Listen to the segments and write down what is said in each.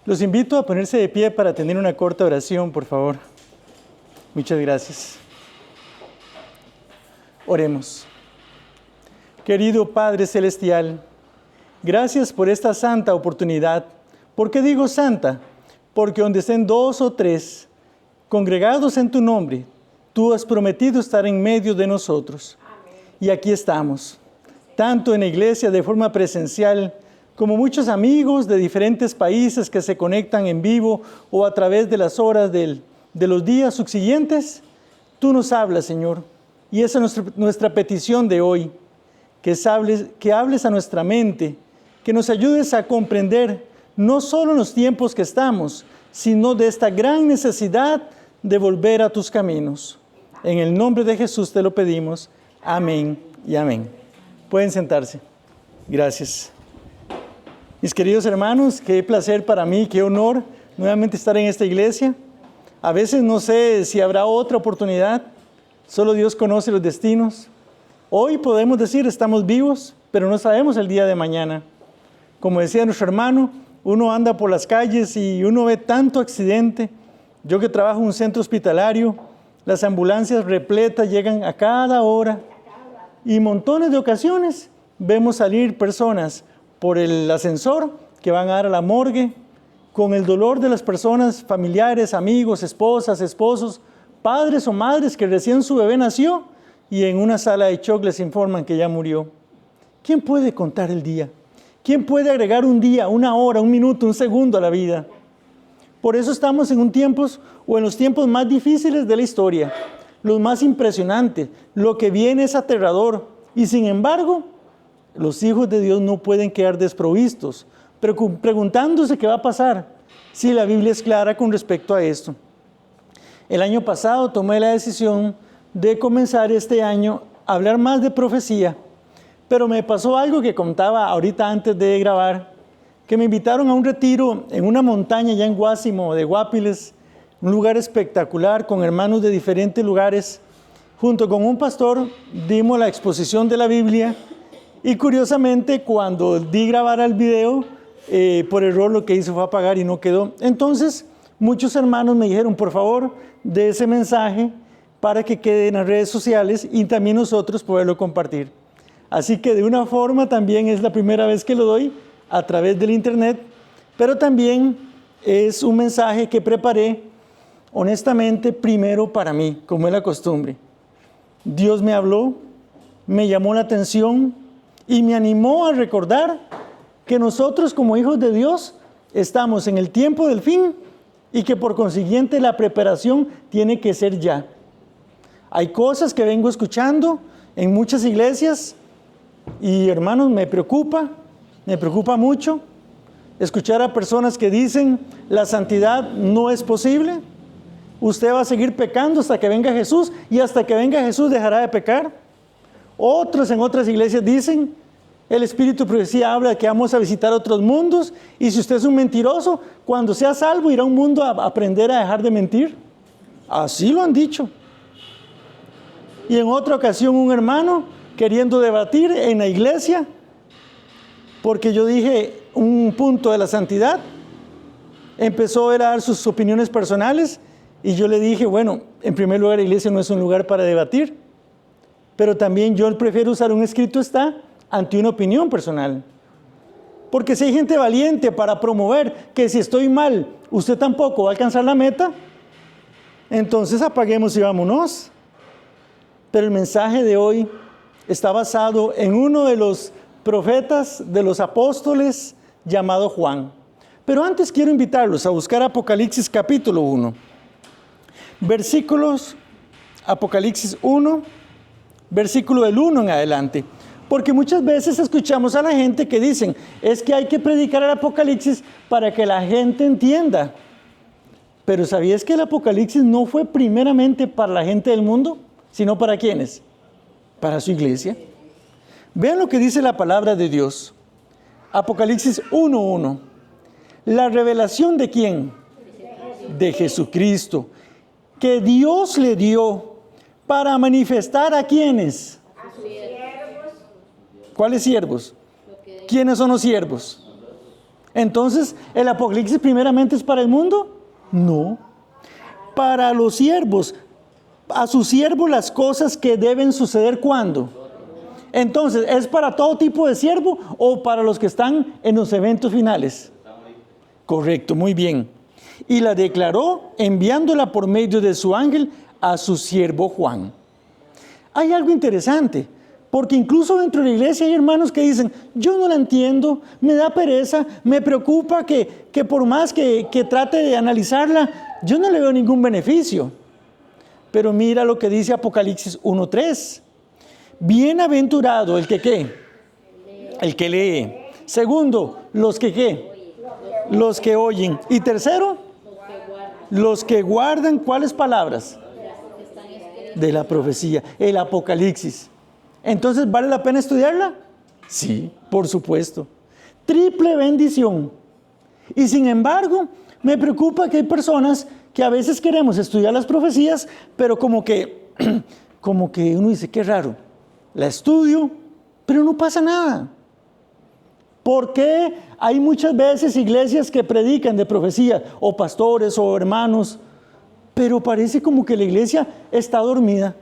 Los invito a ponerse de pie para tener una corta oración, por favor. Muchas gracias. Oremos. Querido Padre Celestial, gracias por esta santa oportunidad. ¿Por qué digo santa? Porque donde estén 2 o 3 congregados en tu nombre, tú has prometido estar en medio de nosotros. Amén. Y aquí estamos, tanto en la iglesia de forma presencial, como muchos amigos de diferentes países que se conectan en vivo o a través de las horas de los días subsiguientes. Tú nos hablas, Señor, y esa es nuestra petición de hoy, que hables a nuestra mente, que nos ayudes a comprender no solo en los tiempos que estamos, sino de esta gran necesidad de volver a tus caminos. En el nombre de Jesús te lo pedimos. Amén y amén. Pueden sentarse. Gracias. Mis queridos hermanos, qué placer para mí, qué honor nuevamente estar en esta iglesia. A veces no sé si habrá otra oportunidad, solo Dios conoce los destinos. Hoy podemos decir estamos vivos, pero no sabemos el día de mañana. Como decía nuestro hermano, uno anda por las calles y uno ve tanto accidente. Yo que trabajo en un centro hospitalario, las ambulancias repletas llegan a cada hora y montones de ocasiones vemos salir personas por el ascensor que van a dar a la morgue, con el dolor de las personas, familiares, amigos, esposas, esposos, padres o madres que recién su bebé nació y en una sala de shock les informan que ya murió. ¿Quién puede contar el día? ¿Quién puede agregar un día, una hora, un minuto, un segundo a la vida? Por eso estamos en los tiempos más difíciles de la historia, los más impresionantes. Lo que viene es aterrador y sin embargo, los hijos de Dios no pueden quedar desprovistos, preguntándose qué va a pasar si la Biblia es clara con respecto a esto. El año pasado tomé la decisión de comenzar este año a hablar más de profecía, pero me pasó algo que contaba ahorita antes de grabar, que me invitaron a un retiro en una montaña ya en Guásimo de Guapiles, un lugar espectacular con hermanos de diferentes lugares. Junto con un pastor dimos la exposición de la Biblia. Y curiosamente, cuando di grabar el video, por error lo que hice fue apagar y no quedó. Entonces, muchos hermanos me dijeron, por favor, de ese mensaje para que quede en las redes sociales y también nosotros poderlo compartir. Así que de una forma también es la primera vez que lo doy a través del internet, pero también es un mensaje que preparé honestamente primero para mí, como es la costumbre. Dios me habló, me llamó la atención y me animó a recordar que nosotros como hijos de Dios estamos en el tiempo del fin y que por consiguiente la preparación tiene que ser ya. Hay cosas que vengo escuchando en muchas iglesias y hermanos me preocupa mucho escuchar a personas que dicen la santidad no es posible, usted va a seguir pecando hasta que venga Jesús y hasta que venga Jesús dejará de pecar. Otros en otras iglesias dicen, el Espíritu de Profecía habla de que vamos a visitar otros mundos y si usted es un mentiroso, cuando sea salvo irá a un mundo a aprender a dejar de mentir. Así lo han dicho. Y en otra ocasión un hermano queriendo debatir en la iglesia, porque yo dije un punto de la santidad, empezó a dar sus opiniones personales y yo le dije, bueno, en primer lugar la iglesia no es un lugar para debatir, pero también yo prefiero usar un escrito está ante una opinión personal. Porque si hay gente valiente para promover que si estoy mal, usted tampoco va a alcanzar la meta, entonces apaguemos y vámonos. Pero el mensaje de hoy está basado en uno de los profetas, de los apóstoles, llamado Juan. Pero antes quiero invitarlos a buscar Apocalipsis capítulo 1. Versículos, Apocalipsis 1, versículo del 1 en adelante. Porque muchas veces escuchamos a la gente que dicen, es que hay que predicar el Apocalipsis para que la gente entienda. Pero ¿sabías que el Apocalipsis no fue primeramente para la gente del mundo, sino para quiénes? Para su iglesia. Vean lo que dice la palabra de Dios. Apocalipsis 1:1. La revelación ¿de quién? De Jesucristo, que Dios le dio para manifestar a quiénes. A sus siervos. ¿Cuáles siervos? ¿Quiénes son los siervos? Entonces, ¿el Apocalipsis primeramente es para el mundo? No. Para los siervos, a sus siervos las cosas que deben suceder, ¿cuándo? Entonces, ¿es para todo tipo de siervo o para los que están en los eventos finales? Correcto, muy bien. Y la declaró enviándola por medio de su ángel a su siervo Juan. Hay algo interesante, porque incluso dentro de la iglesia hay hermanos que dicen, yo no la entiendo, me da pereza, me preocupa que por más que trate de analizarla, yo no le veo ningún beneficio. Pero mira lo que dice Apocalipsis 1:3. Bienaventurado el que ¿qué? El que lee. Segundo, los que ¿qué? Los que oyen. Y tercero, los que guardan, ¿cuáles palabras? De la profecía, el Apocalipsis. Entonces, ¿vale la pena estudiarla? Sí, por supuesto. Triple bendición. Y sin embargo, me preocupa que hay personas que a veces queremos estudiar las profecías, pero como que uno dice, qué raro, la estudio, pero no pasa nada. ¿Por qué hay muchas veces iglesias que predican de profecía, o pastores, o hermanos, pero parece como que la iglesia está dormida,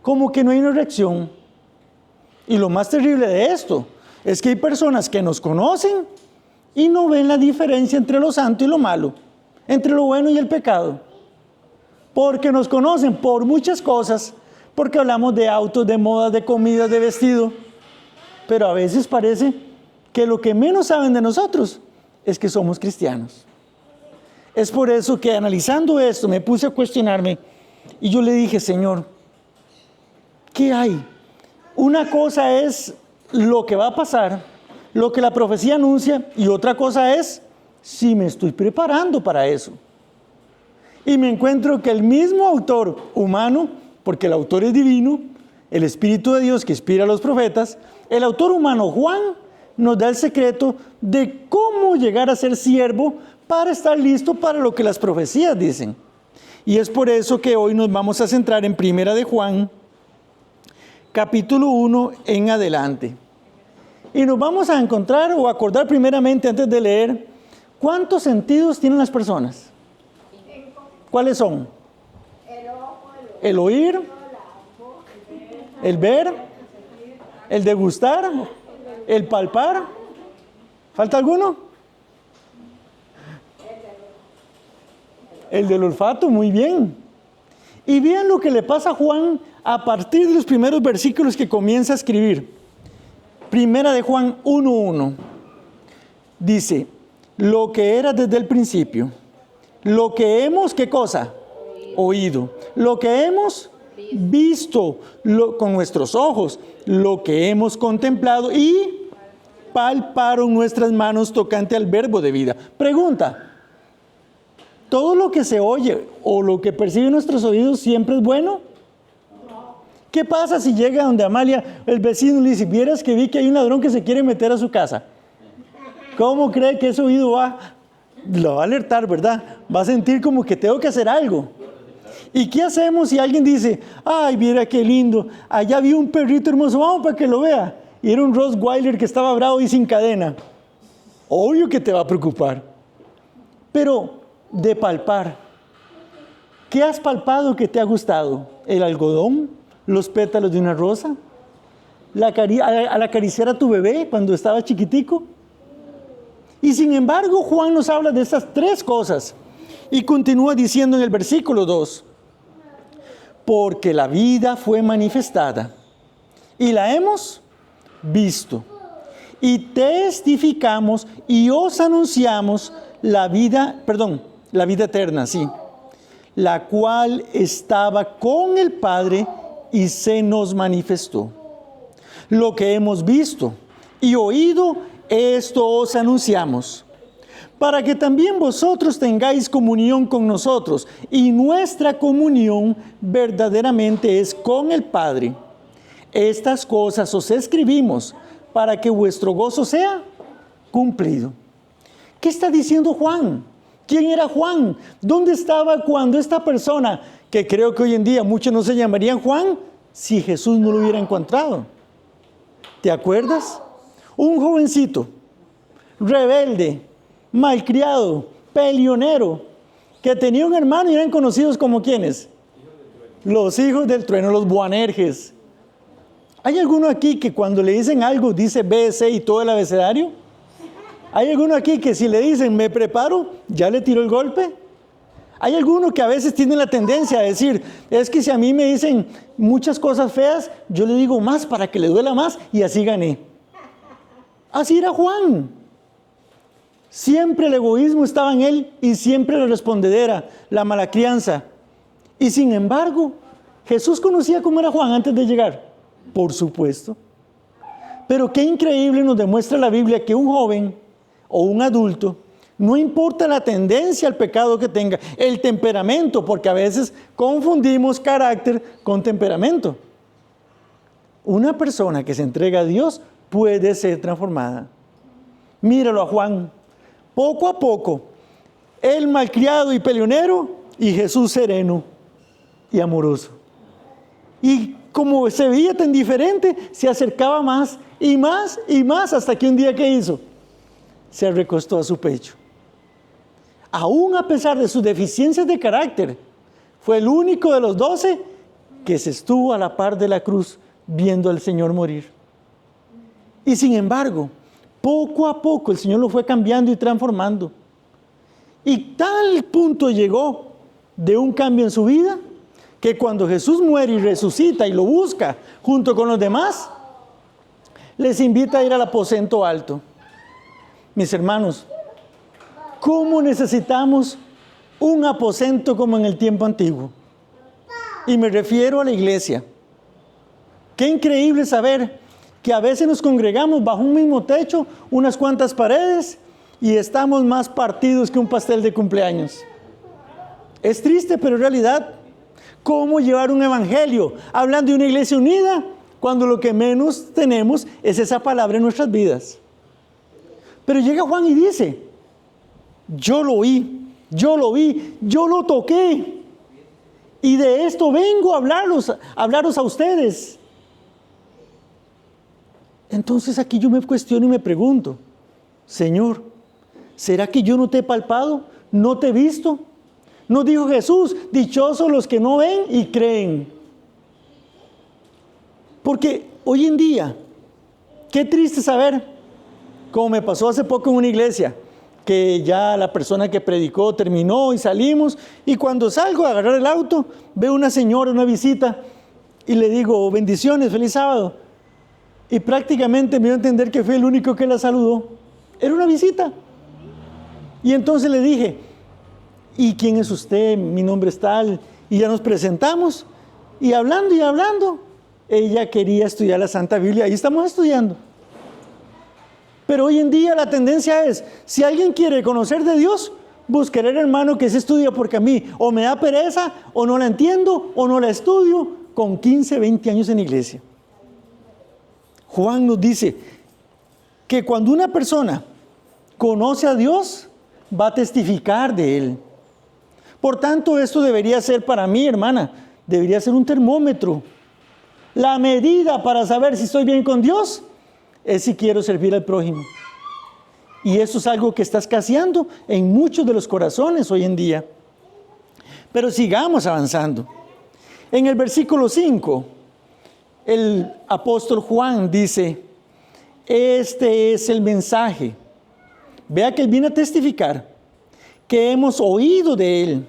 como que no hay una reacción? Y lo más terrible de esto es que hay personas que nos conocen y no ven la diferencia entre lo santo y lo malo, entre lo bueno y el pecado. Porque nos conocen por muchas cosas, porque hablamos de autos, de modas, de comida, de vestido, pero a veces parece que lo que menos saben de nosotros es que somos cristianos. Es por eso que analizando esto me puse a cuestionarme y yo le dije, Señor, ¿qué hay? Una cosa es lo que va a pasar, lo que la profecía anuncia, y otra cosa es si me estoy preparando para eso. Y me encuentro que el mismo autor humano, porque el autor es divino, el Espíritu de Dios que inspira a los profetas, el autor humano Juan nos da el secreto de cómo llegar a ser siervo para estar listo para lo que las profecías dicen. Y es por eso que hoy nos vamos a centrar en Primera de Juan, capítulo 1 en adelante. Y nos vamos a encontrar o acordar primeramente antes de leer, ¿cuántos sentidos tienen las personas? ¿Cuáles son? El oír, el ver, el degustar, el palpar. ¿Falta alguno? El del olfato, muy bien. Y vean lo que le pasa a Juan a partir de los primeros versículos que comienza a escribir. Primera de Juan 1:1. Dice, lo que era desde el principio, lo que hemos, ¿qué cosa? Oído. Lo que hemos visto con nuestros ojos, lo que hemos contemplado y palparon nuestras manos tocante al verbo de vida. Pregunta, ¿todo lo que se oye o lo que perciben nuestros oídos siempre es bueno? ¿Qué pasa si llega donde Amalia, el vecino le dice, vieras que vi que hay un ladrón que se quiere meter a su casa? ¿Cómo cree que ese oído lo va a alertar, verdad? Va a sentir como que tengo que hacer algo. ¿Y qué hacemos si alguien dice, ay, viera qué lindo, allá vi un perrito hermoso, vamos para que lo vea? Y era un Rottweiler que estaba bravo y sin cadena. Obvio que te va a preocupar. Pero de palpar, ¿qué has palpado que te ha gustado? ¿El algodón? ¿Los pétalos de una rosa? ¿Al acariciar a tu bebé cuando estaba chiquitico? Y sin embargo, Juan nos habla de estas tres cosas. Y continúa diciendo en el versículo 2, porque la vida fue manifestada y la hemos visto y testificamos y os anunciamos la vida eterna, sí, la cual estaba con el Padre y se nos manifestó. Lo que hemos visto y oído, esto os anunciamos, para que también vosotros tengáis comunión con nosotros, y nuestra comunión verdaderamente es con el Padre. Estas cosas os escribimos para que vuestro gozo sea cumplido. ¿Qué está diciendo Juan? ¿Quién era Juan? ¿Dónde estaba cuando esta persona, que creo que hoy en día muchos no se llamarían Juan, si Jesús no lo hubiera encontrado? ¿Te acuerdas? Un jovencito, rebelde, malcriado, peleonero, que tenía un hermano y eran conocidos como ¿quiénes? Los hijos del trueno, los Boanerges. ¿Hay alguno aquí que cuando le dicen algo dice B, C y todo el abecedario? ¿Hay alguno aquí que si le dicen me preparo, ya le tiró el golpe? ¿Hay alguno que a veces tiene la tendencia a decir, es que si a mí me dicen muchas cosas feas, yo le digo más para que le duela más y así gané? Así era Juan. Siempre el egoísmo estaba en él y siempre la respondedera, la mala crianza. Y sin embargo, ¿Jesús conocía cómo era Juan antes de llegar? Por supuesto. Pero qué increíble nos demuestra la Biblia que un joven o un adulto, no importa la tendencia al pecado que tenga, el temperamento, porque a veces confundimos carácter con temperamento. Una persona que se entrega a Dios puede ser transformada. Míralo a Juan. Poco a poco, él malcriado y peleonero y Jesús sereno y amoroso. Y como se veía tan diferente, se acercaba más y más y más hasta que un día, ¿qué hizo? Se recostó a su pecho. Aún a pesar de sus deficiencias de carácter, fue el único de los 12 que se estuvo a la par de la cruz viendo al Señor morir. Y sin embargo, poco a poco el Señor lo fue cambiando y transformando. Y tal punto llegó de un cambio en su vida, que cuando Jesús muere y resucita y lo busca junto con los demás, les invita a ir al aposento alto. Mis hermanos, ¿cómo necesitamos un aposento como en el tiempo antiguo? Y me refiero a la iglesia. Qué increíble saber que a veces nos congregamos bajo un mismo techo, unas cuantas paredes, y estamos más partidos que un pastel de cumpleaños. Es triste, pero en realidad, ¿cómo llevar un evangelio hablando de una iglesia unida cuando lo que menos tenemos es esa palabra en nuestras vidas? Pero llega Juan y dice, yo lo oí, yo lo vi, yo lo toqué, y de esto vengo a hablaros a ustedes. Entonces aquí yo me cuestiono y me pregunto, Señor, ¿será que yo no te he palpado? ¿No te he visto? Nos dijo Jesús, dichosos los que no ven y creen. Porque hoy en día, qué triste saber, como me pasó hace poco en una iglesia, que ya la persona que predicó terminó y salimos, y cuando salgo a agarrar el auto, veo una señora, una visita, y le digo, bendiciones, feliz sábado. Y prácticamente me dio a entender que fui el único que la saludó. Era una visita. Y entonces le dije, ¿y quién es usted? Mi nombre es tal. Y ya nos presentamos. Y hablando, ella quería estudiar la Santa Biblia. Ahí estamos estudiando. Pero hoy en día la tendencia es, si alguien quiere conocer de Dios, buscaré al hermano que se estudia, porque a mí o me da pereza, o no la entiendo, o no la estudio, con 15, 20 años en iglesia. Juan nos dice que cuando una persona conoce a Dios, va a testificar de Él. Por tanto, esto debería ser para mí, hermana, debería ser un termómetro. La medida para saber si estoy bien con Dios es si quiero servir al prójimo. Y eso es algo que está escaseando en muchos de los corazones hoy en día. Pero sigamos avanzando. En el versículo 5, el apóstol Juan dice, este es el mensaje. Vea que él viene a testificar que hemos oído de él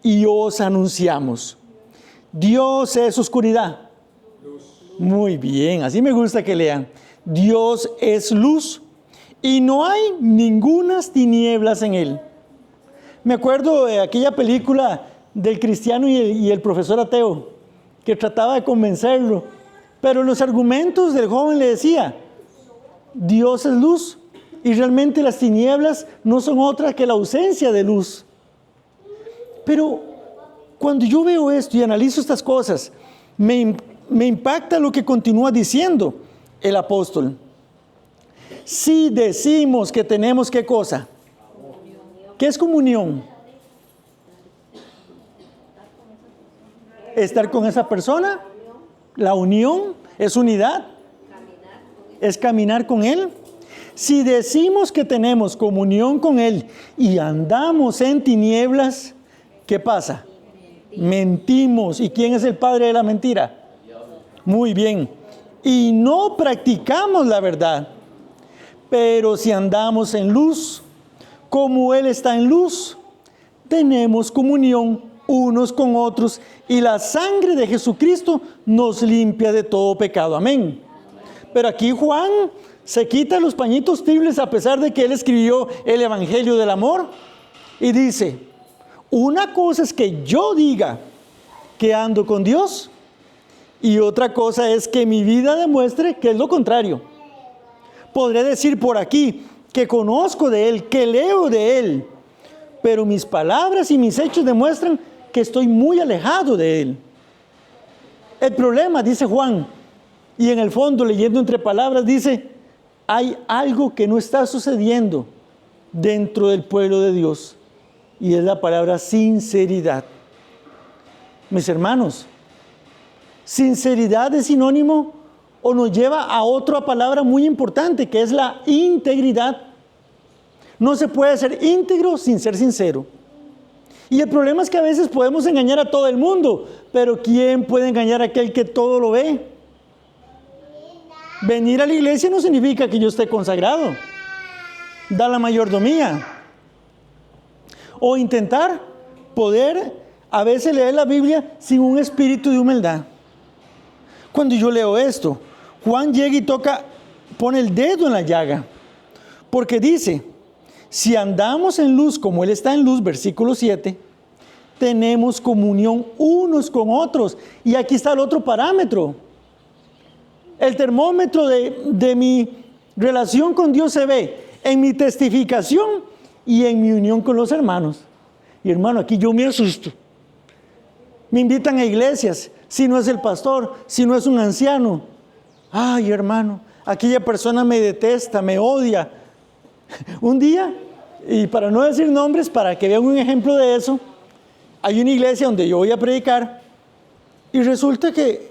y os anunciamos. Dios es oscuridad. Muy bien, así me gusta que lean. Dios es luz y no hay ningunas tinieblas en él. Me acuerdo de aquella película del cristiano y el profesor ateo, que trataba de convencerlo, pero en los argumentos del joven le decía, Dios es luz y realmente las tinieblas no son otra que la ausencia de luz. Pero cuando yo veo esto y analizo estas cosas, me impacta lo que continúa diciendo el apóstol. Si decimos que tenemos, ¿qué cosa? ¿Qué es comunión? Estar con esa persona. La unión es unidad. Es caminar con él. Si decimos que tenemos comunión con Él y andamos en tinieblas, ¿qué pasa? Mentimos. ¿Y quién es el padre de la mentira? Muy bien. Y no practicamos la verdad. Pero si andamos en luz, como Él está en luz, tenemos comunión unos con otros y la sangre de Jesucristo nos limpia de todo pecado. Amén. Pero aquí Juan se quita los pañitos tibios a pesar de que él escribió el Evangelio del Amor y dice, una cosa es que yo diga que ando con Dios y otra cosa es que mi vida demuestre que es lo contrario. Podré decir por aquí que conozco de Él, que leo de Él, pero mis palabras y mis hechos demuestran que estoy muy alejado de Él. El problema, dice Juan, y en el fondo, leyendo entre palabras, dice, hay algo que no está sucediendo dentro del pueblo de Dios, y es la palabra sinceridad. Mis hermanos, sinceridad es sinónimo o nos lleva a otra palabra muy importante, que es la integridad. No se puede ser íntegro sin ser sincero. Y el problema es que a veces podemos engañar a todo el mundo, pero ¿quién puede engañar a aquel que todo lo ve? Venir a la iglesia no significa que yo esté consagrado. Da la mayordomía. O intentar poder a veces leer la Biblia sin un espíritu de humildad. Cuando yo leo esto, Juan llega y pone el dedo en la llaga. Porque dice, si andamos en luz como Él está en luz, versículo 7, tenemos comunión unos con otros. Y aquí está el otro parámetro. El termómetro de mi relación con Dios se ve en mi testificación y en mi unión con los hermanos. Y hermano, aquí yo me asusto. Me invitan a iglesias, si no es el pastor, si no es un anciano. Ay, hermano, aquella persona me detesta, me odia. Un día, y para no decir nombres, para que vean un ejemplo de eso, hay una iglesia donde yo voy a predicar y resulta que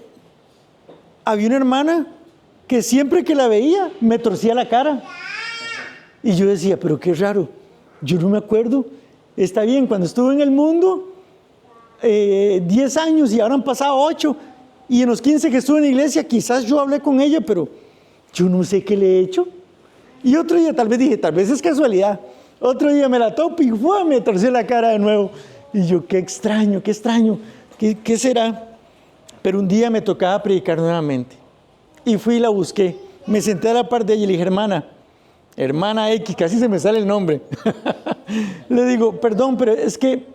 había una hermana que siempre que la veía me torcía la cara. Y yo decía, pero qué raro, yo no me acuerdo. Está bien, cuando estuve en el mundo, 10 años y ahora han pasado 8. Y en los 15 que estuve en la iglesia, quizás yo hablé con ella, pero yo no sé qué le he hecho. Y otro día tal vez dije, tal vez es casualidad. Otro día me la topo y me torció la cara de nuevo. Y yo, qué extraño, ¿qué será? Pero un día me tocaba predicar nuevamente. Y fui y la busqué. Me senté a la par de ella y le dije, hermana X, casi se me sale el nombre. Le digo, perdón, pero es que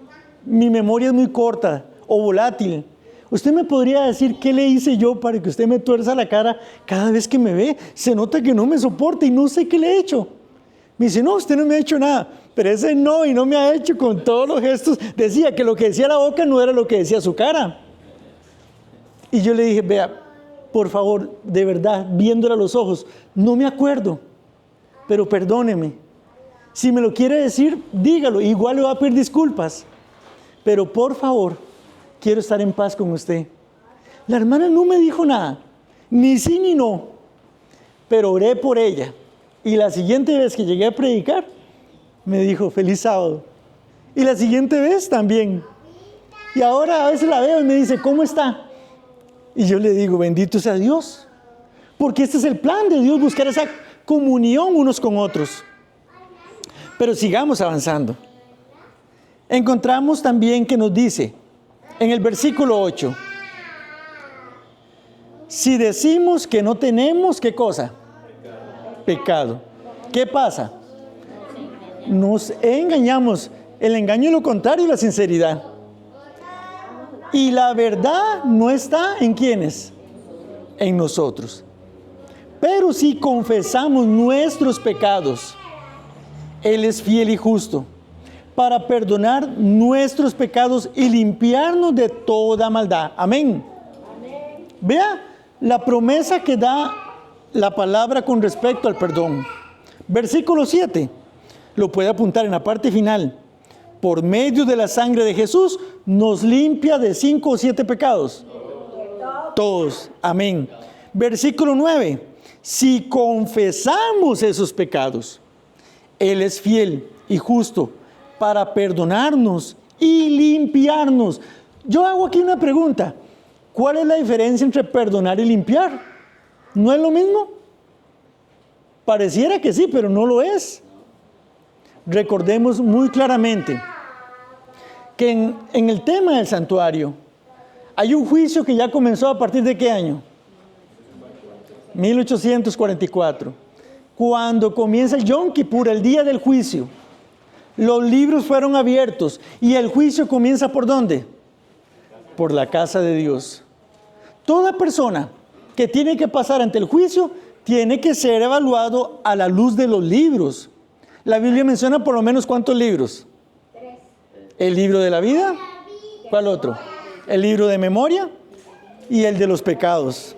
mi memoria es muy corta o volátil. ¿Usted me podría decir qué le hice yo para que usted me tuerza la cara cada vez que me ve? Se nota que no me soporta y no sé qué le he hecho. Me dice, no, usted no me ha hecho nada. Pero ese no, y no me ha hecho con todos los gestos. Decía que lo que decía la boca no era lo que decía su cara. Y yo le dije, vea, por favor, de verdad, viéndola a los ojos, no me acuerdo, pero perdóneme. Si me lo quiere decir, dígalo. Igual le voy a pedir disculpas. Pero por favor, quiero estar en paz con usted. La hermana no me dijo nada, ni sí ni no, pero oré por ella. Y la siguiente vez que llegué a predicar, me dijo, feliz sábado. Y la siguiente vez también. Y ahora a veces la veo y me dice, ¿cómo está? Y yo le digo, bendito sea Dios. Porque este es el plan de Dios, buscar esa comunión unos con otros. Pero sigamos avanzando. Encontramos también que nos dice, en el versículo 8, si decimos que no tenemos, ¿qué cosa? Pecado. ¿Qué pasa? Nos engañamos. El engaño es lo contrario de la sinceridad. Y la verdad no está en ¿quiénes? En nosotros. Pero si confesamos nuestros pecados, Él es fiel y justo para perdonar nuestros pecados y limpiarnos de toda maldad. Amén. Amén. Vea la promesa que da la palabra con respecto al perdón. Versículo 7. Lo puede apuntar en la parte final. Por medio de la sangre de Jesús nos limpia de 5 o 7 pecados. Todos. Amén. Versículo 9. si confesamos esos pecados, Él es fiel y justo para perdonarnos y limpiarnos. Yo hago aquí una pregunta. ¿Cuál es la diferencia entre perdonar y limpiar? ¿No es lo mismo? Pareciera que sí, pero no lo es. Recordemos muy claramente que en el tema del santuario hay un juicio que ya comenzó a partir de ¿qué año? 1844. Cuando comienza el Yom Kippur, el día del juicio, los libros fueron abiertos y el juicio comienza ¿por dónde? Por la casa de Dios. Toda persona que tiene que pasar ante el juicio tiene que ser evaluado a la luz de los libros. La Biblia menciona por lo menos ¿cuántos libros? 3. El libro de la vida. ¿Cuál otro? El libro de memoria y el de los pecados.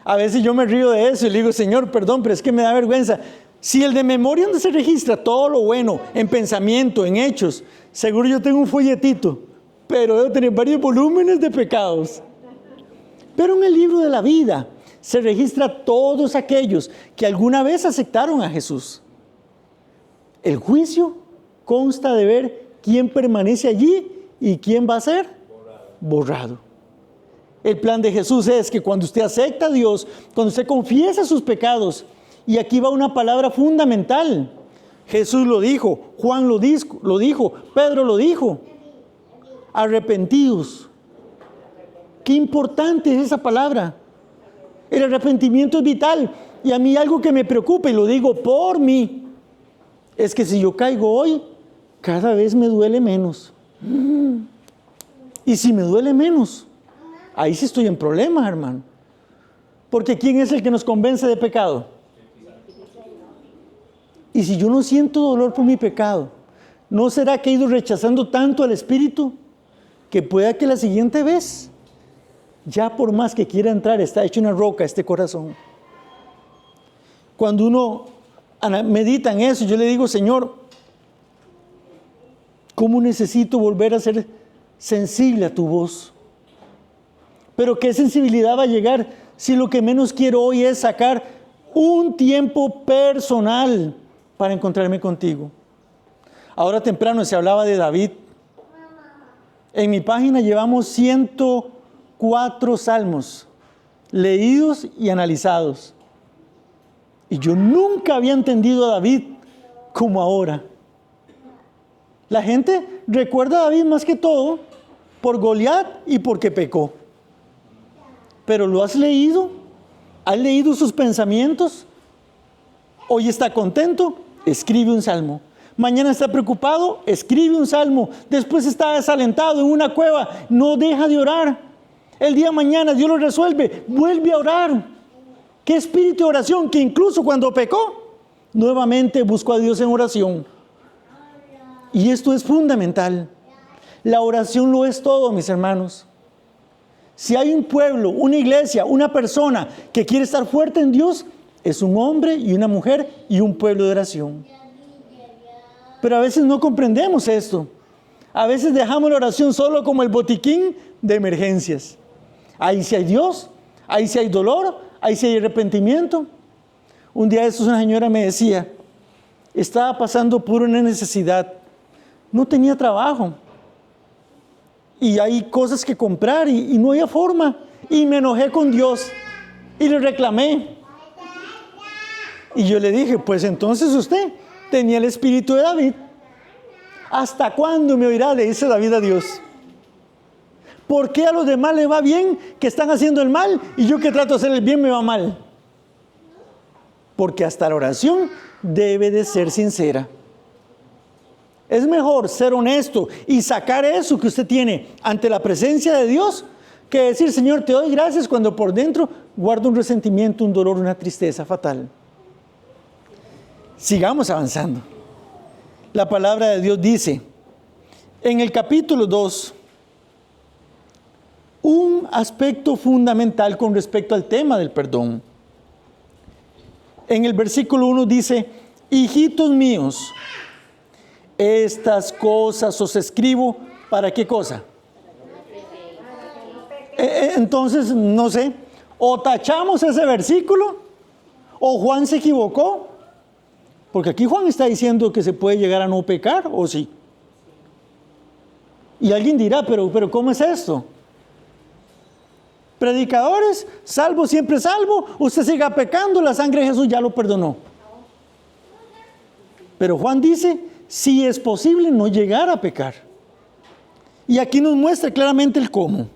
A veces yo me río de eso y le digo, Señor, perdón, pero es que me da vergüenza. Si el de memoria donde se registra todo lo bueno, en pensamiento, en hechos, seguro yo tengo un folletito, pero debo tener varios volúmenes de pecados. Pero en el libro de la vida se registra todos aquellos que alguna vez aceptaron a Jesús. El juicio consta de ver quién permanece allí y quién va a ser borrado. El plan de Jesús es que cuando usted acepta a Dios, cuando usted confiesa sus pecados, y aquí va una palabra fundamental. Jesús lo dijo, Juan lo dijo, Pedro lo dijo. Arrepentidos. Qué importante es esa palabra. El arrepentimiento es vital. Y a mí algo que me preocupa, y lo digo por mí, es que si yo caigo hoy, cada vez me duele menos. Y si me duele menos, ahí sí estoy en problemas, hermano. Porque ¿quién es el que nos convence de pecado? Y si yo no siento dolor por mi pecado, ¿no será que he ido rechazando tanto al Espíritu que pueda que la siguiente vez, ya por más que quiera entrar, está hecho una roca este corazón? Cuando uno medita en eso, yo le digo, Señor, ¿cómo necesito volver a ser sensible a tu voz? Pero ¿qué sensibilidad va a llegar si lo que menos quiero hoy es sacar un tiempo personal para encontrarme contigo? Ahora temprano se hablaba de David. En mi página llevamos 104 salmos leídos y analizados. Y yo nunca había entendido a David como ahora. La gente recuerda a David más que todo por Goliat y porque pecó. Pero ¿lo has leído? ¿Has leído sus pensamientos? Hoy está contento, escribe un salmo. Mañana está preocupado, escribe un salmo. Después está desalentado en una cueva, no deja de orar. El día de mañana Dios lo resuelve, vuelve a orar. Qué espíritu de oración, que incluso cuando pecó, nuevamente buscó a Dios en oración. Y esto es fundamental. La oración lo es todo, mis hermanos. Si hay un pueblo, una iglesia, una persona que quiere estar fuerte en Dios, es un hombre y una mujer y un pueblo de oración. Pero a veces no comprendemos esto. A veces dejamos la oración solo como el botiquín de emergencias. Ahí sí hay Dios, ahí sí hay dolor, ahí sí hay arrepentimiento. Un día de estos una señora me decía, estaba pasando por una necesidad, no tenía trabajo. Y hay cosas que comprar y no había forma. Y me enojé con Dios y le reclamé. Y yo le dije, pues entonces usted tenía el espíritu de David. ¿Hasta cuándo me oirá? Le dice David a Dios. ¿Por qué a los demás les va bien que están haciendo el mal y yo que trato de hacer el bien me va mal? Porque hasta la oración debe de ser sincera. Es mejor ser honesto y sacar eso que usted tiene ante la presencia de Dios que decir, Señor, te doy gracias cuando por dentro guardo un resentimiento, un dolor, una tristeza fatal. Sigamos avanzando. La palabra de Dios dice, en el capítulo 2, un aspecto fundamental con respecto al tema del perdón. En el versículo 1 dice, hijitos míos, estas cosas os escribo, ¿para qué cosa? Entonces, no sé, o tachamos ese versículo ¿O Juan se equivocó? Porque aquí Juan está diciendo que se puede llegar a no pecar, ¿o sí? Y alguien dirá, pero ¿cómo es esto? Predicadores, salvo siempre salvo, usted siga pecando, la sangre de Jesús ya lo perdonó. Pero Juan dice, sí es posible no llegar a pecar. Y aquí nos muestra claramente el cómo.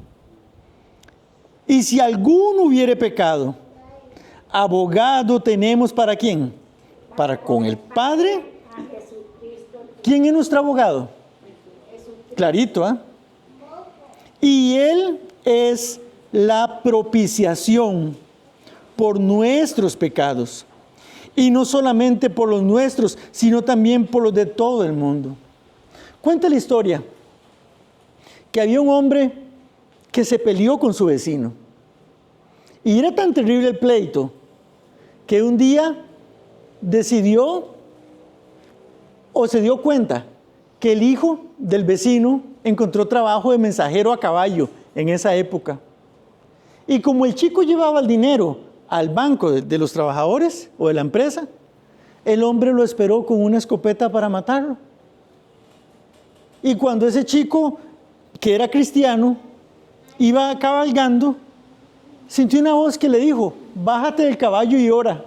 Y si alguno hubiere pecado, abogado tenemos ¿para quién? Para con el Padre. ¿Quién es nuestro abogado? Clarito, ¿ah? Y Él es la propiciación por nuestros pecados. Y no solamente por los nuestros, sino también por los de todo el mundo. Cuenta la historia que había un hombre que se peleó con su vecino. Y era tan terrible el pleito que un día decidió o se dio cuenta que el hijo del vecino encontró trabajo de mensajero a caballo en esa época. Y como el chico llevaba el dinero al banco de los trabajadores o de la empresa, el hombre lo esperó con una escopeta para matarlo. Y cuando ese chico, que era cristiano, iba cabalgando, sintió una voz que le dijo, bájate del caballo y ora.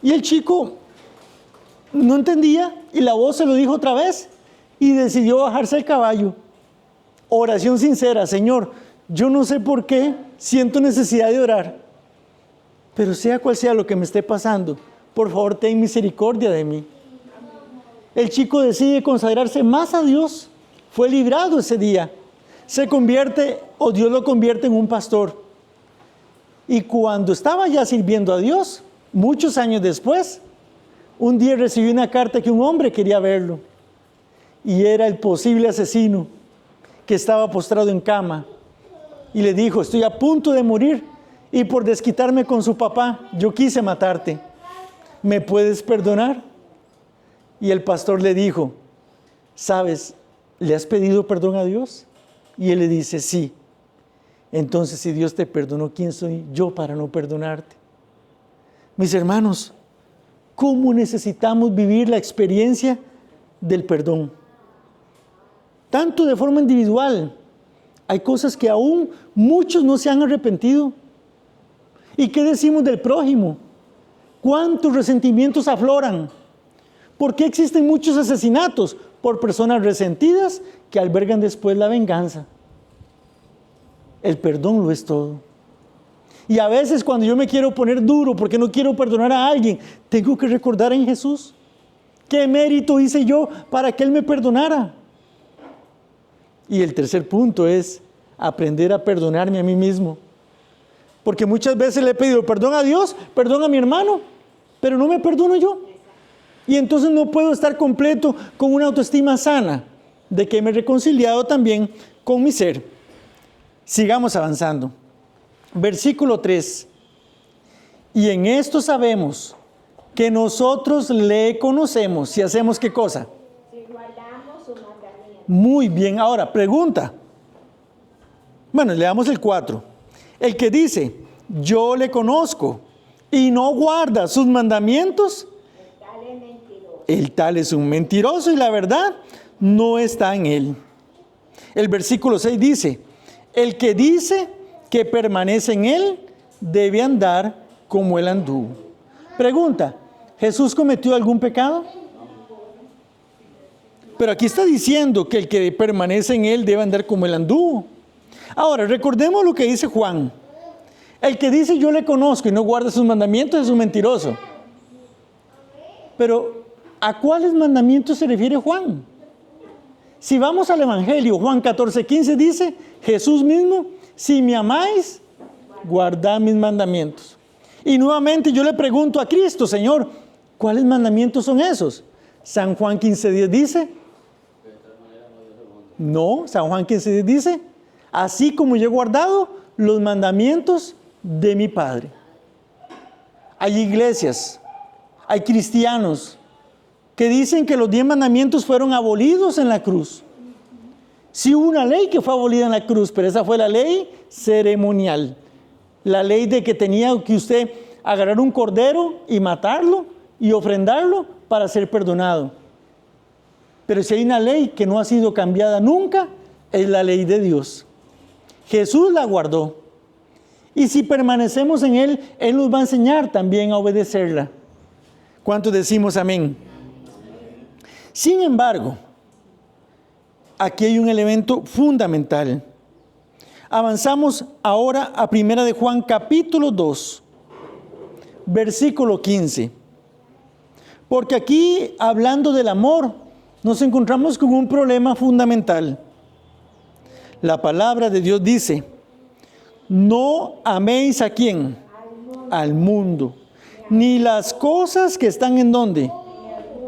Y el chico no entendía y la voz se lo dijo otra vez y decidió bajarse del caballo. Oración sincera, Señor, yo no sé por qué siento necesidad de orar, pero sea cual sea lo que me esté pasando, por favor ten misericordia de mí. El chico decide consagrarse más a Dios, fue librado ese día, se convierte o Dios lo convierte en un pastor. Y cuando estaba ya sirviendo a Dios, muchos años después, un día recibió una carta que un hombre quería verlo. Y era el posible asesino que estaba postrado en cama. Y le dijo, estoy a punto de morir y por desquitarme con su papá, yo quise matarte. ¿Me puedes perdonar? Y el pastor le dijo, ¿sabes? ¿Le has pedido perdón a Dios? Y él le dice, sí. Entonces, si Dios te perdonó, ¿quién soy yo para no perdonarte? Mis hermanos, ¿cómo necesitamos vivir la experiencia del perdón? Tanto de forma individual. Hay cosas que aún muchos no se han arrepentido. ¿Y qué decimos del prójimo? ¿Cuántos resentimientos afloran? ¿Por qué existen muchos asesinatos? Por personas resentidas que albergan después la venganza. El perdón lo es todo. Y a veces cuando yo me quiero poner duro porque no quiero perdonar a alguien, tengo que recordar en Jesús. ¿Qué mérito hice yo para que Él me perdonara? Y el tercer punto es aprender a perdonarme a mí mismo. Porque muchas veces le he pedido perdón a Dios, perdón a mi hermano, pero no me perdono yo. Y entonces no puedo estar completo con una autoestima sana de que me he reconciliado también con mi ser. Sigamos avanzando. Versículo 3. Y en esto sabemos que nosotros le conocemos si hacemos ¿qué cosa? Si guardamos sus mandamientos. Muy bien. Ahora, pregunta. Bueno, leamos el 4. El que dice, yo le conozco y no guarda sus mandamientos, Tal es mentiroso. el tal es un mentiroso y la verdad no está en él. El versículo 6 dice, el que dice que permanece en él debe andar como él anduvo. Pregunta, ¿Jesús cometió algún pecado? Pero aquí está diciendo que el que permanece en él debe andar como él anduvo. Ahora, recordemos lo que dice Juan. El que dice yo le conozco y no guarda sus mandamientos es un mentiroso. Pero, ¿a cuáles mandamientos se refiere Juan? Si vamos al Evangelio, Juan 14:15 dice, Jesús mismo, si me amáis, guardad mis mandamientos. Y nuevamente yo le pregunto a Cristo, Señor, ¿cuáles mandamientos son esos? San Juan 15:10 dice, no, San Juan 15:10 dice, así como yo he guardado los mandamientos de mi Padre. Hay iglesias, hay cristianos que dicen que los 10 mandamientos fueron abolidos en la cruz. Sí hubo una ley que fue abolida en la cruz, pero esa fue la ley ceremonial. La ley de que tenía que usted agarrar un cordero y matarlo y ofrendarlo para ser perdonado. Pero si hay una ley que no ha sido cambiada nunca, es la ley de Dios. Jesús la guardó. Y si permanecemos en Él, Él nos va a enseñar también a obedecerla. ¿Cuántos decimos amén? Sin embargo, aquí hay un elemento fundamental. Avanzamos ahora a 1 de Juan capítulo 2, versículo 15. Porque aquí, hablando del amor, nos encontramos con un problema fundamental. La palabra de Dios dice: no améis ¿a quién? Al mundo. Ni las cosas que están ¿en dónde?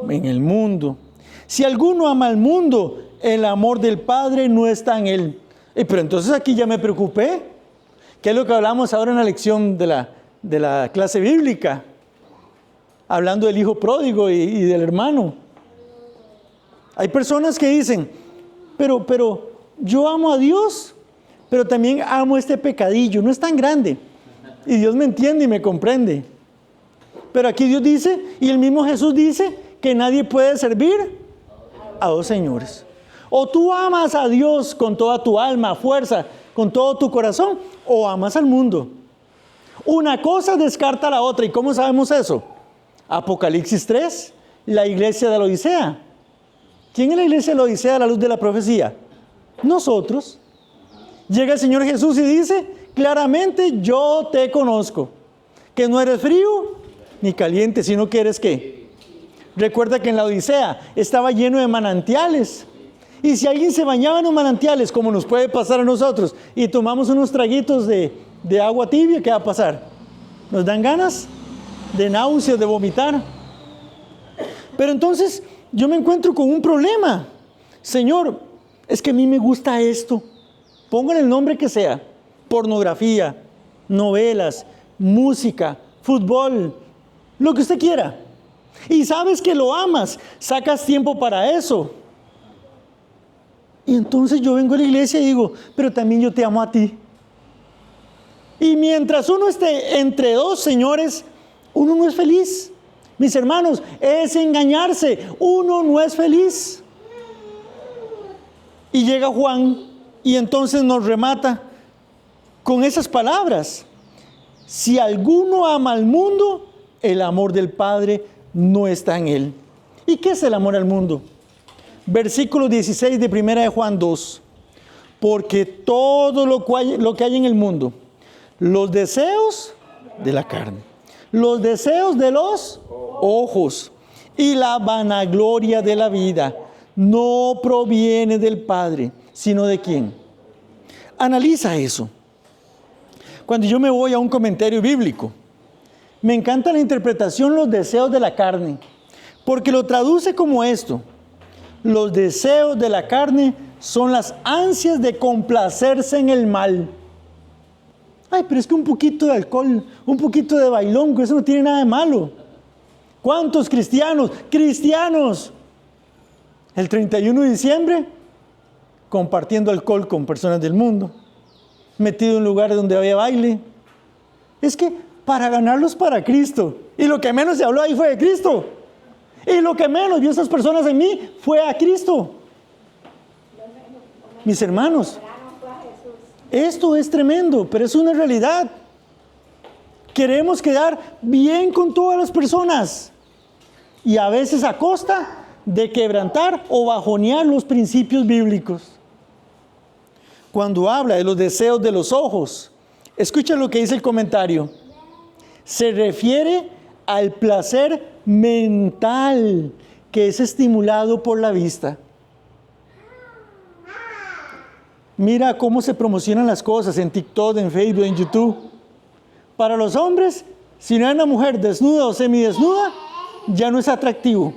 En el mundo. Si alguno ama al mundo, el amor del Padre no está en él. Pero entonces aquí ya me preocupé. ¿Qué es lo que hablamos ahora en la lección de la clase bíblica? Hablando del hijo pródigo y del hermano. Hay personas que dicen, pero yo amo a Dios, pero también amo este pecadillo, no es tan grande. Y Dios me entiende y me comprende. Pero aquí Dios dice, y el mismo Jesús dice, que nadie puede servir a dos señores. O tú amas a Dios con toda tu alma, fuerza, con todo tu corazón, o amas al mundo. Una cosa descarta a la otra. ¿Y cómo sabemos eso? Apocalipsis 3, la iglesia de la Odisea. ¿Quién es la iglesia de la Odisea a la luz de la profecía? Nosotros. Llega el Señor Jesús y dice, claramente yo te conozco, que no eres frío ni caliente, sino que eres ¿qué? Recuerda que en la Odisea estaba lleno de manantiales. Y si alguien se bañaba en los manantiales, como nos puede pasar a nosotros, y tomamos unos traguitos de agua tibia, ¿qué va a pasar? ¿Nos dan ganas de náuseas, de vomitar? Pero entonces yo me encuentro con un problema. Señor, es que a mí me gusta esto. Pongan el nombre que sea. Pornografía, novelas, música, fútbol, lo que usted quiera. Y sabes que lo amas, sacas tiempo para eso. Y entonces yo vengo a la iglesia y digo, pero también yo te amo a ti. Y mientras uno esté entre dos señores, uno no es feliz. Mis hermanos, es engañarse. Uno no es feliz. Y llega Juan y entonces nos remata con esas palabras. Si alguno ama al mundo, el amor del Padre no está en él. ¿Y qué es el amor al mundo? Versículo 16 de 1 de Juan 2. Porque todo lo que hay en el mundo, los deseos de la carne, los deseos de los ojos y la vanagloria de la vida, no proviene del Padre, sino ¿de quién? Analiza eso. Cuando yo me voy a un comentario bíblico, me encanta la interpretación los deseos de la carne, porque lo traduce como esto: los deseos de la carne son las ansias de complacerse en el mal. Ay, pero es que un poquito de alcohol, un poquito de bailongo, eso no tiene nada de malo. ¿Cuántos cristianos el 31 de diciembre compartiendo alcohol con personas del mundo, metido en lugares donde había baile? Es que para ganarlos para Cristo. Y lo que menos se habló ahí fue de Cristo. Y lo que menos vio esas personas en mí fue a Cristo. Mis hermanos, esto es tremendo, pero es una realidad. Queremos quedar bien con todas las personas. Y a veces a costa de quebrantar o bajonear los principios bíblicos. Cuando habla de los deseos de los ojos, escucha lo que dice el comentario. Se refiere al placer mental que es estimulado por la vista. Mira cómo se promocionan las cosas en TikTok, en Facebook, en YouTube. Para los hombres, si no hay una mujer desnuda o semidesnuda, ya no es atractivo.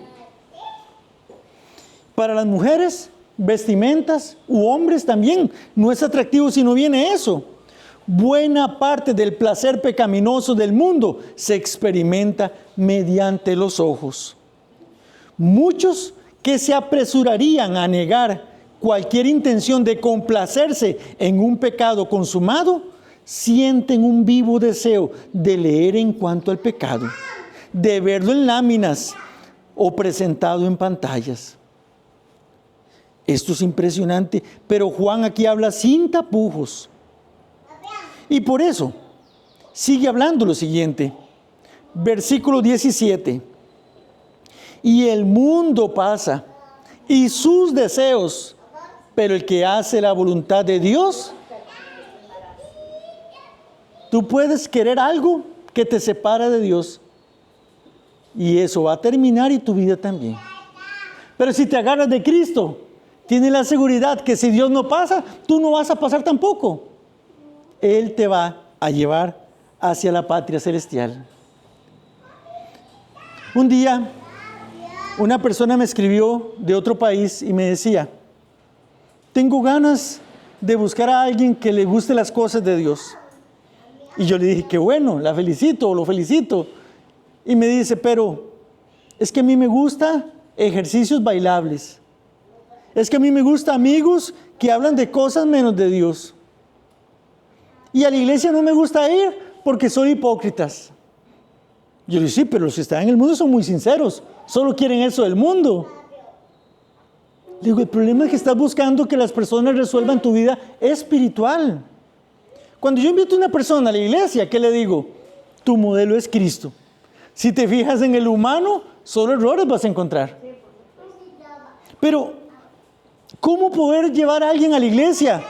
Para las mujeres, vestimentas u hombres también, no es atractivo si no viene eso. Buena parte del placer pecaminoso del mundo se experimenta mediante los ojos. Muchos que se apresurarían a negar cualquier intención de complacerse en un pecado consumado, sienten un vivo deseo de leer en cuanto al pecado, de verlo en láminas o presentado en pantallas. Esto es impresionante, pero Juan aquí habla sin tapujos. Y por eso, sigue hablando lo siguiente, versículo 17. Y el mundo pasa y sus deseos, pero el que hace la voluntad de Dios, tú puedes querer algo que te separa de Dios y eso va a terminar y tu vida también. Pero si te agarras de Cristo, tienes la seguridad que si Dios no pasa, tú no vas a pasar tampoco. Él te va a llevar hacia la patria celestial. Un día, una persona me escribió de otro país y me decía, tengo ganas de buscar a alguien que le guste las cosas de Dios. Y yo le dije, qué bueno, la felicito, lo felicito. Y me dice, pero es que a mí me gusta ejercicios bailables. Es que a mí me gusta amigos que hablan de cosas menos de Dios. Y a la iglesia no me gusta ir porque son hipócritas. Yo le dije, sí, pero los que están en el mundo son muy sinceros. Solo quieren eso del mundo. Le digo, el problema es que estás buscando que las personas resuelvan tu vida espiritual. Cuando yo invito a una persona a la iglesia, ¿qué le digo? Tu modelo es Cristo. Si te fijas en el humano, solo errores vas a encontrar. Pero, ¿cómo poder llevar a alguien a la iglesia?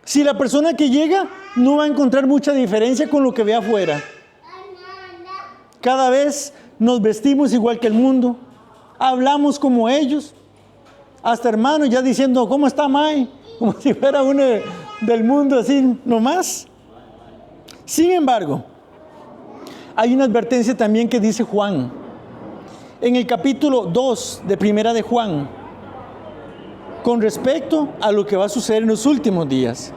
Si la persona que llega no va a encontrar mucha diferencia con lo que ve afuera. Cada vez nos vestimos igual que el mundo, hablamos como ellos, hasta hermanos ya diciendo, ¿cómo está May? Como si fuera uno del mundo así nomás. Sin embargo, hay una advertencia también que dice Juan. En el capítulo 2 de Primera de Juan, con respecto a lo que va a suceder en los últimos días.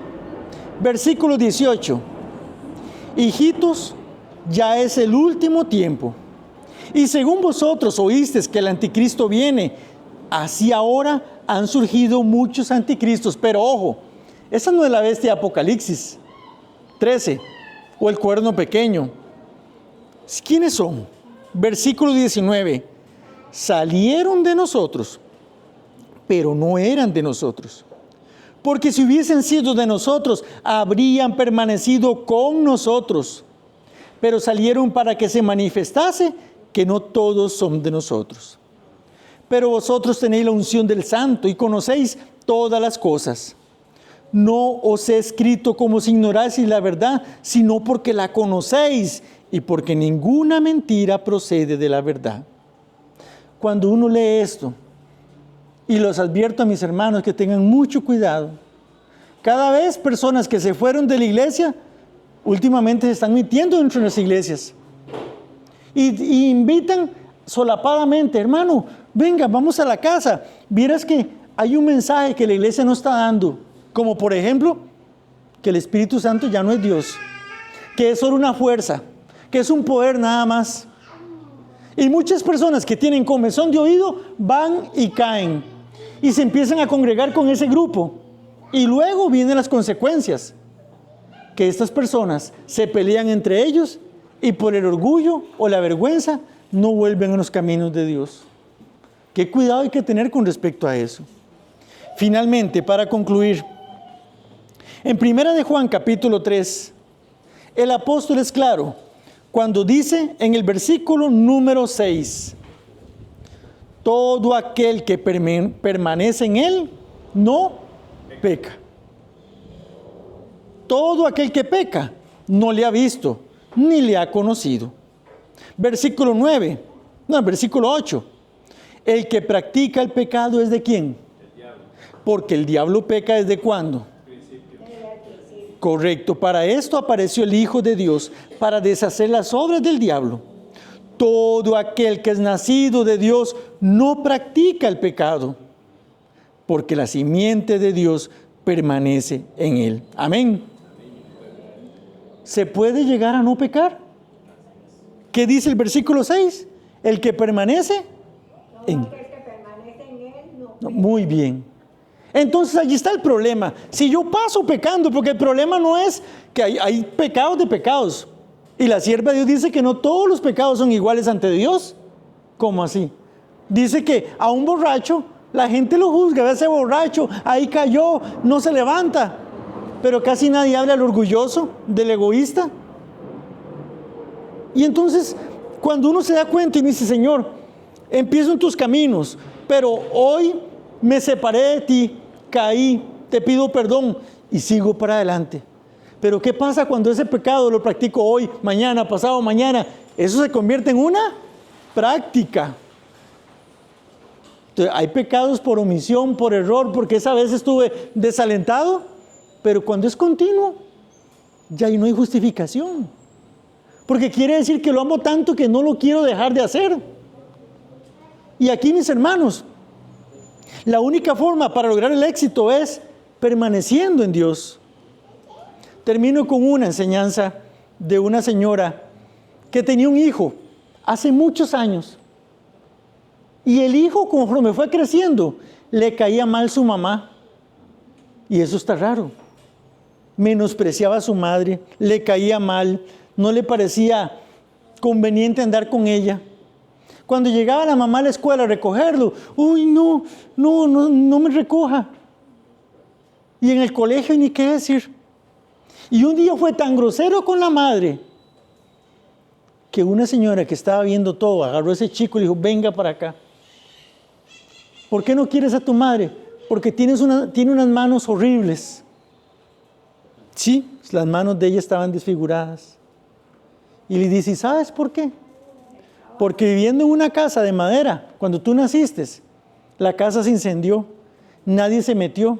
Versículo 18. Hijitos, ya es el último tiempo. Y según vosotros oísteis que el anticristo viene, así ahora han surgido muchos anticristos. Pero ojo, esa no es la bestia de Apocalipsis 13 o el cuerno pequeño. ¿Quiénes son? Versículo 19. Salieron de nosotros, pero no eran de nosotros. Porque si hubiesen sido de nosotros, habrían permanecido con nosotros. Pero salieron para que se manifestase que no todos son de nosotros. Pero vosotros tenéis la unción del Santo y conocéis todas las cosas. No os he escrito como si ignoraseis la verdad, sino porque la conocéis y porque ninguna mentira procede de la verdad. Cuando uno lee esto, y los advierto a mis hermanos que tengan mucho cuidado, cada vez personas que se fueron de la iglesia, últimamente se están metiendo dentro de las iglesias. Y invitan solapadamente, hermano, venga, vamos a la casa. Vieras que hay un mensaje que la iglesia no está dando, como por ejemplo, que el Espíritu Santo ya no es Dios, que es solo una fuerza, que es un poder nada más. Y muchas personas que tienen comezón de oído van y caen y se empiezan a congregar con ese grupo. Y luego vienen las consecuencias, que estas personas se pelean entre ellos y por el orgullo o la vergüenza no vuelven a los caminos de Dios. Qué cuidado hay que tener con respecto a eso. Finalmente, para concluir, en Primera de Juan capítulo 3, el apóstol es claro cuando dice en el versículo número 6, todo aquel que permanece en él no peca. Todo aquel que peca no le ha visto ni le ha conocido. Versículo 8. El que practica el pecado es de ¿quién? El diablo. Porque el diablo peca ¿desde cuándo? Correcto, para esto apareció el Hijo de Dios, para deshacer las obras del diablo. Todo aquel que es nacido de Dios no practica el pecado, porque la simiente de Dios permanece en él. Amén. ¿Se puede llegar a no pecar? ¿Qué dice el versículo 6? El que permanece en él. No. Muy bien. Entonces allí está el problema. Si yo paso pecando, porque el problema no es que hay pecados de pecados. Y la sierva de Dios dice que no todos los pecados son iguales ante Dios. ¿Cómo así? Dice que a un borracho la gente lo juzga, ve a ese borracho, ahí cayó, no se levanta. Pero casi nadie habla del orgulloso, del egoísta. Y entonces, cuando uno se da cuenta y me dice, Señor, empiezo en tus caminos, pero hoy me separé de ti, caí, te pido perdón y sigo para adelante. Pero ¿qué pasa cuando ese pecado lo practico hoy, mañana, pasado mañana? Eso se convierte en una práctica. Entonces, hay pecados por omisión, por error, porque esa vez estuve desalentado, pero cuando es continuo, ya ahí no hay justificación. Porque quiere decir que lo amo tanto que no lo quiero dejar de hacer. Y aquí, mis hermanos, la única forma para lograr el éxito es permaneciendo en Dios. Termino con una enseñanza de una señora que tenía un hijo hace muchos años. Y el hijo, conforme fue creciendo, le caía mal su mamá. Y eso está raro. Menospreciaba a su madre, le caía mal, no le parecía conveniente andar con ella. Cuando llegaba la mamá a la escuela a recogerlo, uy, no me recoja. Y en el colegio ni qué decir. Y un día fue tan grosero con la madre que una señora que estaba viendo todo agarró a ese chico y le dijo, venga para acá. ¿Por qué no quieres a tu madre? Porque tiene unas manos horribles. Sí, las manos de ella estaban desfiguradas. Y le dice, ¿sabes por qué? Porque viviendo en una casa de madera, cuando tú naciste, la casa se incendió, nadie se metió.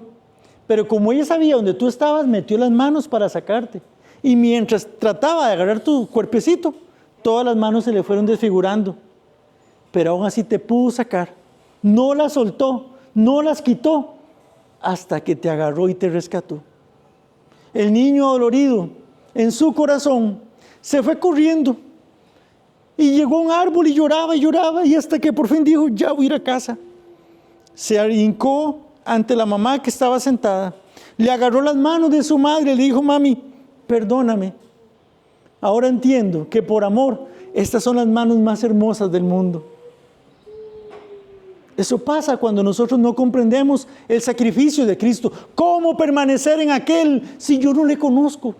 Pero como ella sabía dónde tú estabas, metió las manos para sacarte. Y mientras trataba de agarrar tu cuerpecito, todas las manos se le fueron desfigurando. Pero aún así te pudo sacar. No las soltó, no las quitó, hasta que te agarró y te rescató. El niño dolorido, en su corazón, se fue corriendo. Y llegó a un árbol y lloraba, y hasta que por fin dijo, ya voy a ir a casa. Se arrincó ante la mamá que estaba sentada. Le agarró las manos de su madre y le dijo, mami, perdóname. Ahora entiendo que por amor, estas son las manos más hermosas del mundo. Eso pasa cuando nosotros no comprendemos el sacrificio de Cristo. ¿Cómo permanecer en aquel si yo no le conozco?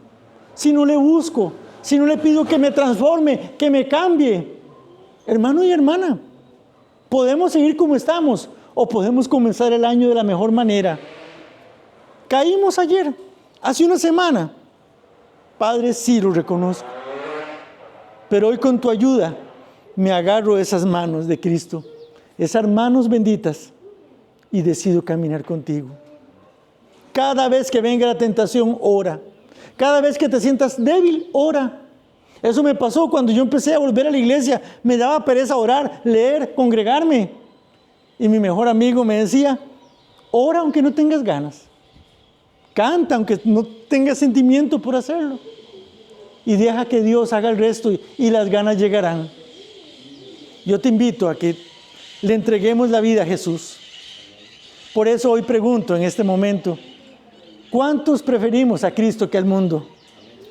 Si no le busco, si no le pido que me transforme, que me cambie. Hermano y hermana, podemos seguir como estamos o podemos comenzar el año de la mejor manera. Caímos ayer, hace una semana. Padre, sí lo reconozco. Pero hoy con tu ayuda me agarro esas manos de Cristo, esas manos benditas, y decido caminar contigo. Cada vez que venga la tentación, ora. Cada vez que te sientas débil, ora. Eso me pasó cuando yo empecé a volver a la iglesia. Me daba pereza orar, leer, congregarme. Y mi mejor amigo me decía, ora aunque no tengas ganas. Canta aunque no tengas sentimiento por hacerlo. Y deja que Dios haga el resto y las ganas llegarán. Yo te invito a que le entreguemos la vida a Jesús. Por eso hoy pregunto en este momento, ¿cuántos preferimos a Cristo que al mundo?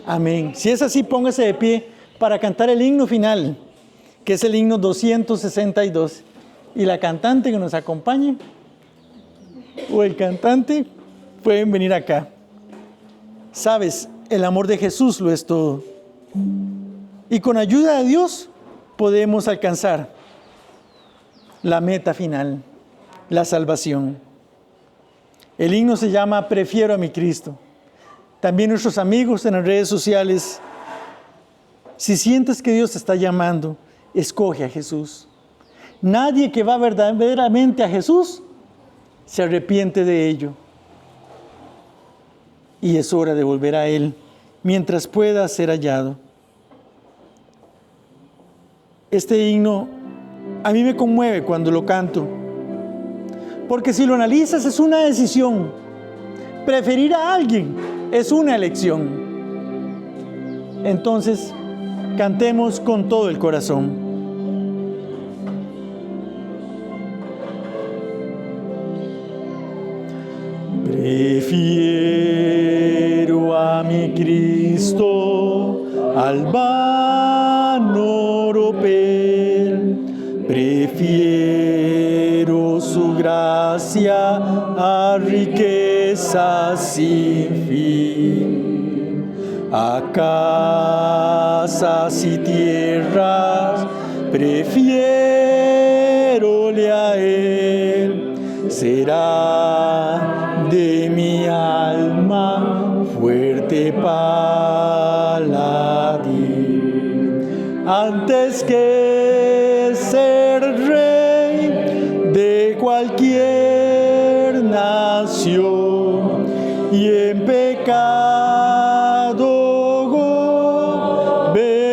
Amén. Si es así, póngase de pie para cantar el himno final, que es el himno 262. Y la cantante que nos acompañe, o el cantante, pueden venir acá. Sabes, el amor de Jesús lo es todo. Y con ayuda de Dios podemos alcanzar la meta final, la salvación. El himno se llama Prefiero a mi Cristo. También nuestros amigos en las redes sociales, si sientes que Dios te está llamando, escoge a Jesús. Nadie que va verdaderamente a Jesús se arrepiente de ello. Y es hora de volver a Él mientras pueda ser hallado. Este himno a mí me conmueve cuando lo canto, porque si lo analizas es una decisión. Preferir a alguien es una elección. Entonces, cantemos con todo el corazón. Prefiero a mi Cristo al vano oropel, prefiero su gracia a riquezas sin fin, a casas y tierras, prefiérole a él, será de mi alma fuerte paladín, antes que ser rey de cualquier nación y en pecado gobernar.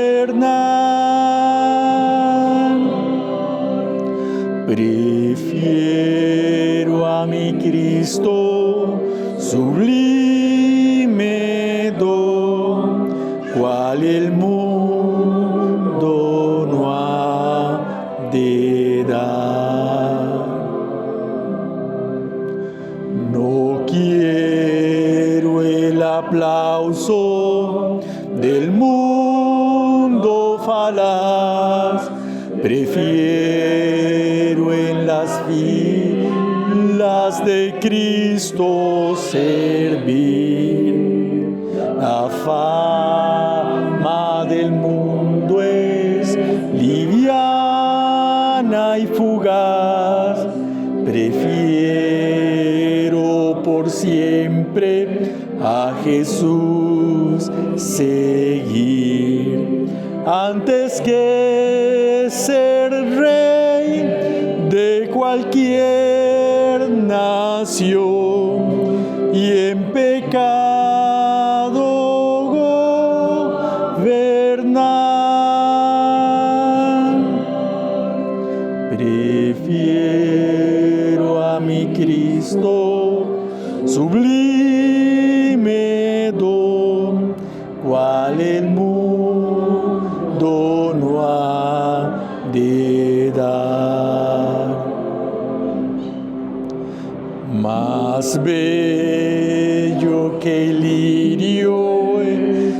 Prefiero a mi Cristo sublime don, cual el mundo no ha de dar. No quiero el aplauso del mundo falaz, prefiero en las filas de Cristo servir. La fama del mundo es liviana y fugaz, prefiero por siempre a Jesús seguir, antes que ser rey de cualquier nación y en pecado gobernar. Prefiero a mi Cristo sublime don, cual el mundo no ha de dar. Más bello que el lirio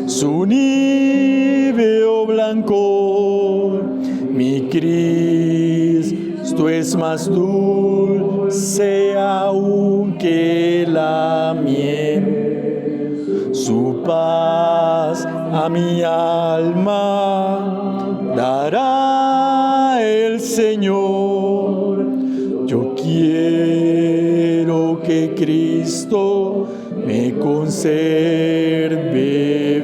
su níveo blancor, mi Cristo es más dulce aún que la miel. Su paz a mi alma dará el Señor. Yo quiero que Cristo me conserve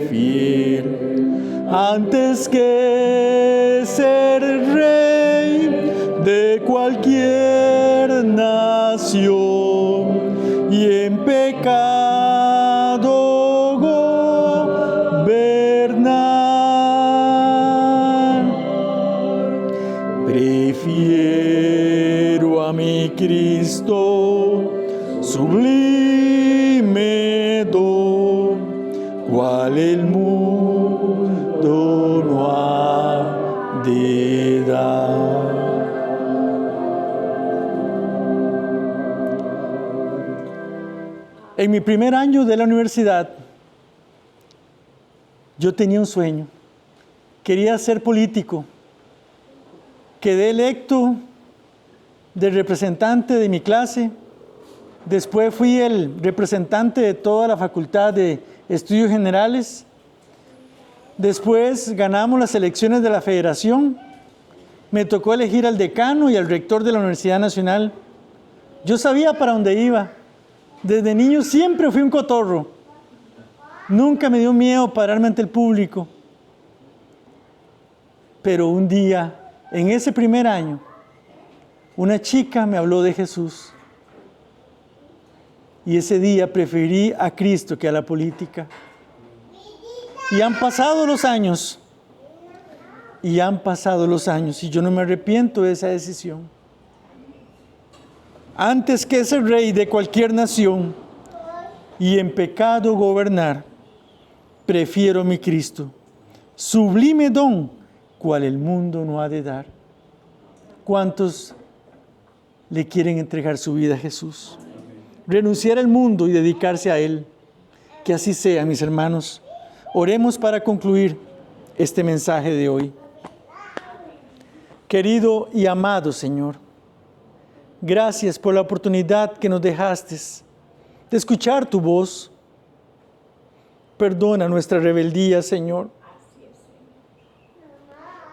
fiel, antes que ser rey de cualquier nación y en pecado gobernar. Prefiero a mi Cristo sublime don, cual el mundo no ha de dar. En mi primer año de la universidad, yo tenía un sueño. Quería ser político. Quedé electo de representante de mi clase. Después fui el representante de toda la Facultad de Estudios Generales. Después ganamos las elecciones de la Federación. Me tocó elegir al decano y al rector de la Universidad Nacional. Yo sabía para dónde iba. Desde niño siempre fui un cotorro. Nunca me dio miedo pararme ante el público. Pero un día, en ese primer año, una chica me habló de Jesús. Y ese día preferí a Cristo que a la política. Y han pasado los años. Y yo no me arrepiento de esa decisión. Antes que ser rey de cualquier nación y en pecado gobernar, prefiero a mi Cristo, sublime don, cual el mundo no ha de dar. ¿Cuántos le quieren entregar su vida a Jesús? renunciar al mundo y dedicarse a Él. Que así sea, mis hermanos. Oremos para concluir este mensaje de hoy. Querido y amado Señor, gracias por la oportunidad que nos dejaste de escuchar tu voz. Perdona nuestra rebeldía, Señor.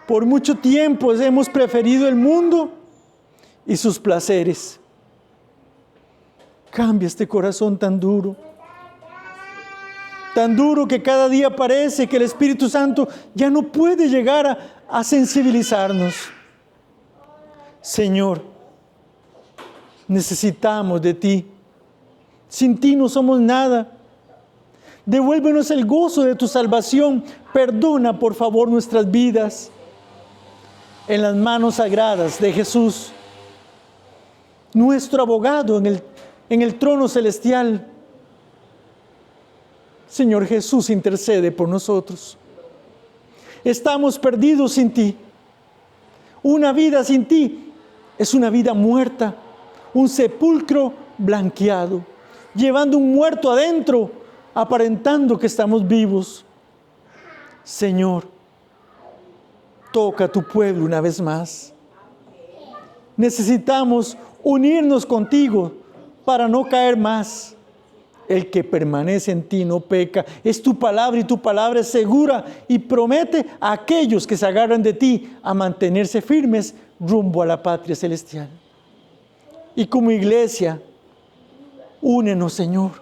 Por mucho tiempo hemos preferido el mundo y sus placeres. Cambia este corazón tan duro que cada día parece que el Espíritu Santo ya no puede llegar a sensibilizarnos. Señor, necesitamos de ti. Sin ti no somos nada. Devuélvenos el gozo de tu salvación. Perdona, por favor, nuestras vidas. En las manos sagradas de Jesús, nuestro abogado en el trono celestial. Señor Jesús, intercede por nosotros. Estamos perdidos sin ti. Una vida sin ti es una vida muerta, un sepulcro blanqueado, llevando un muerto adentro, aparentando que estamos vivos. Señor, toca a tu pueblo una vez más. Necesitamos unirnos contigo para no caer más. El que permanece en ti no peca. Es tu palabra y tu palabra es segura y promete a aquellos que se agarran de ti a mantenerse firmes rumbo a la patria celestial. Y como iglesia, únenos, Señor.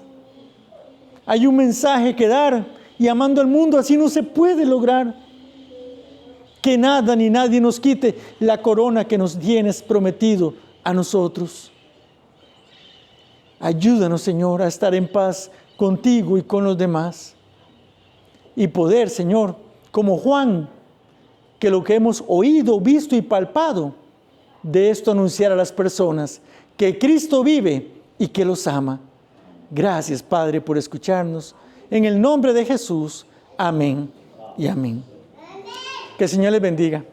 Hay un mensaje que dar y amando al mundo así no se puede lograr. Que nada ni nadie nos quite la corona que nos tienes prometido a nosotros. Ayúdanos, Señor, a estar en paz contigo y con los demás. Y poder, Señor, como Juan, que lo que hemos oído, visto y palpado, de esto anunciar a las personas que Cristo vive y que los ama. Gracias, Padre, por escucharnos. En el nombre de Jesús, amén y amén. Que el Señor les bendiga.